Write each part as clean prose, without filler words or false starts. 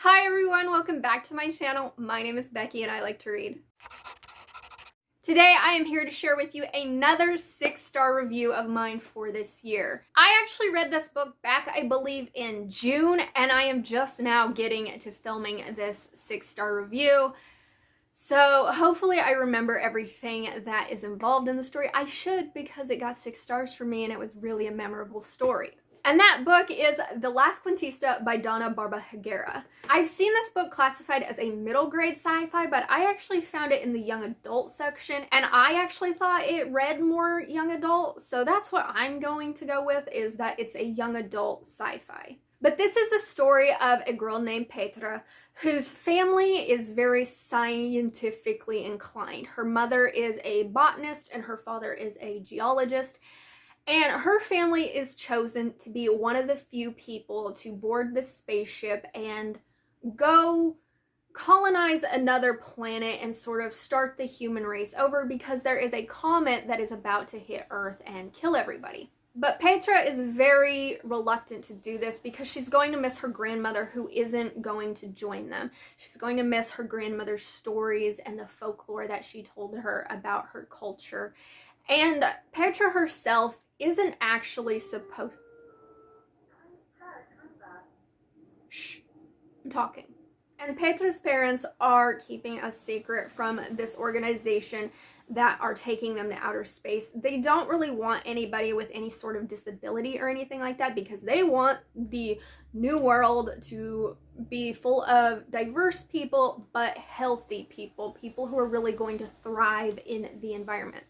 Hi everyone, welcome back to my channel. My name is Becky and I like to read. Today I am here to share with you another 6-star review of mine for this year. I actually read this book back, I believe, in June, and I am just now getting to filming this 6-star review. So hopefully I remember everything that is involved in the story. I should, because it got 6 stars for me and it was really a memorable story. And that book is The Last Cuentista by Donna Barbahegera. I've seen this book classified as a middle grade sci-fi, but I actually found it in the young adult section, and I actually thought it read more young adult, so that's what I'm going to go with, is that it's a young adult sci-fi. But this is the story of a girl named Petra, whose family is very scientifically inclined. Her mother is a botanist and her father is a geologist. And her family is chosen to be one of the few people to board this spaceship and go colonize another planet and sort of start the human race over, because there is a comet that is about to hit Earth and kill everybody. But Petra is very reluctant to do this because she's going to miss her grandmother, who isn't going to join them. She's going to miss her grandmother's stories and the folklore that she told her about her culture. And Petra herself isn't actually supposed... Shh, I'm talking. And Petra's parents are keeping a secret from this organization that are taking them to outer space. They don't really want anybody with any sort of disability or anything like that, because they want the new world to be full of diverse people, but healthy people, people who are really going to thrive in the environment.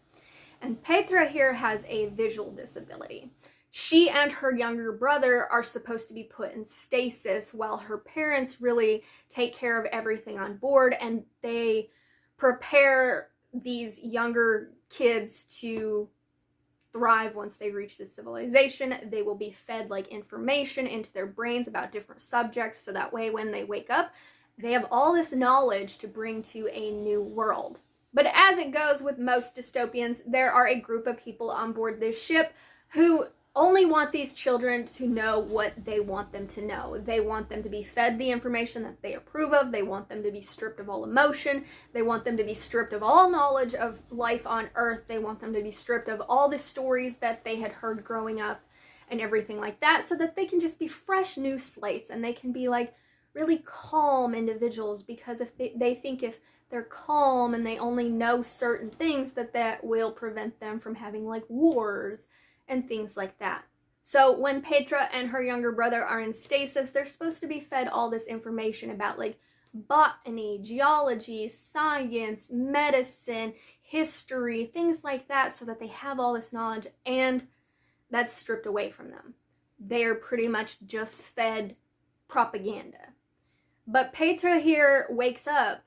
And Petra here has a visual disability. She and her younger brother are supposed to be put in stasis while her parents really take care of everything on board, and they prepare these younger kids to thrive once they reach this civilization. They will be fed like information into their brains about different subjects, so that way when they wake up, they have all this knowledge to bring to a new world. But as it goes with most dystopians, there are a group of people on board this ship who only want these children to know what they want them to know. They want them to be fed the information that they approve of. They want them to be stripped of all emotion. They want them to be stripped of all knowledge of life on Earth. They want them to be stripped of all the stories that they had heard growing up and everything like that, so that they can just be fresh new slates and they can be like really calm individuals, because if they think if they're calm and they only know certain things, that will prevent them from having like wars and things like that. So when Petra and her younger brother are in stasis, they're supposed to be fed all this information about like botany, geology, science, medicine, history, things like that, so that they have all this knowledge, and that's stripped away from them. They're pretty much just fed propaganda. But Petra here wakes up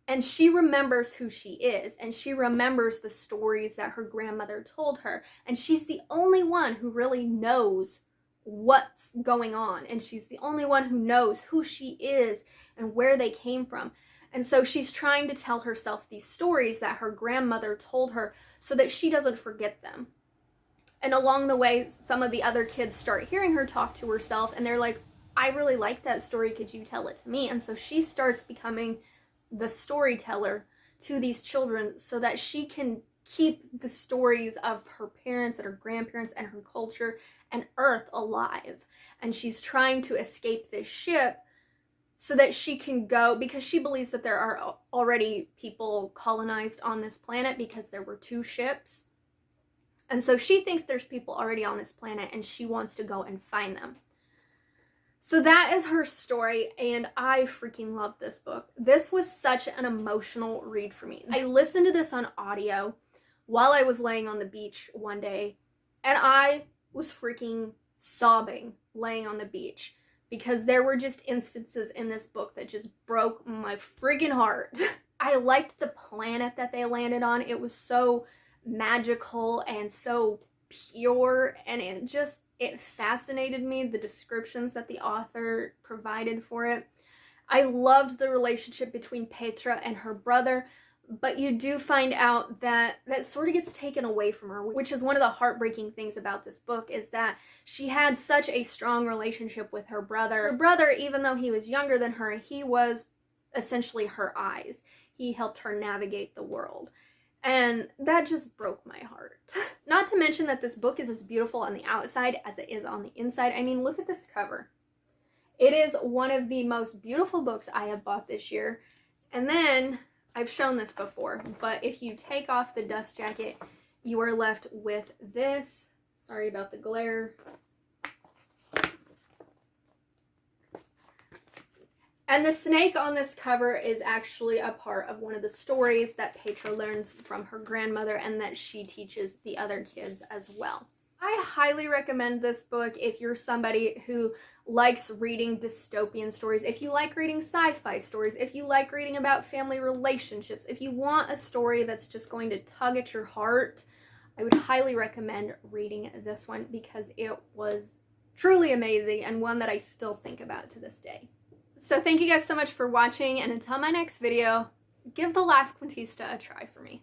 and she remembers who she is, and she remembers the stories that her grandmother told her, and she's the only one who really knows what's going on, and she's the only one who knows who she is and where they came from. And so she's trying to tell herself these stories that her grandmother told her so that she doesn't forget them. And along the way, some of the other kids start hearing her talk to herself, and they're like, I really like that story, could you tell it to me? And so she starts becoming the storyteller to these children so that she can keep the stories of her parents and her grandparents and her culture and Earth alive. And she's trying to escape this ship so that she can go, because she believes that there are already people colonized on this planet, because there were 2 ships. And so she thinks there's people already on this planet, and she wants to go and find them. So that is her story, and I freaking love this book. This was such an emotional read for me. I listened to this on audio while I was laying on the beach one day, and I was freaking sobbing laying on the beach, because there were just instances in this book that just broke my freaking heart. I liked the planet that they landed on. It was so magical and so pure, and it fascinated me, the descriptions that the author provided for it. I loved the relationship between Petra and her brother. but you do find out that that sort of gets taken away from her, which is one of the heartbreaking things about this book, is that she had such a strong relationship with her brother. Her brother, even though he was younger than her, he was essentially her eyes. He helped her navigate the world. And that just broke my heart. Not to mention that this book is as beautiful on the outside as it is on the inside. I mean, look at this cover. It is one of the most beautiful books I have bought this year. And then, I've shown this before, but if you take off the dust jacket, you are left with this. Sorry about the glare. And the snake on this cover is actually a part of one of the stories that Petra learns from her grandmother and that she teaches the other kids as well. I highly recommend this book if you're somebody who likes reading dystopian stories, if you like reading sci-fi stories, if you like reading about family relationships, if you want a story that's just going to tug at your heart, I would highly recommend reading this one because it was truly amazing and one that I still think about to this day. So thank you guys so much for watching, and until my next video, give the Last Cuentista a try for me.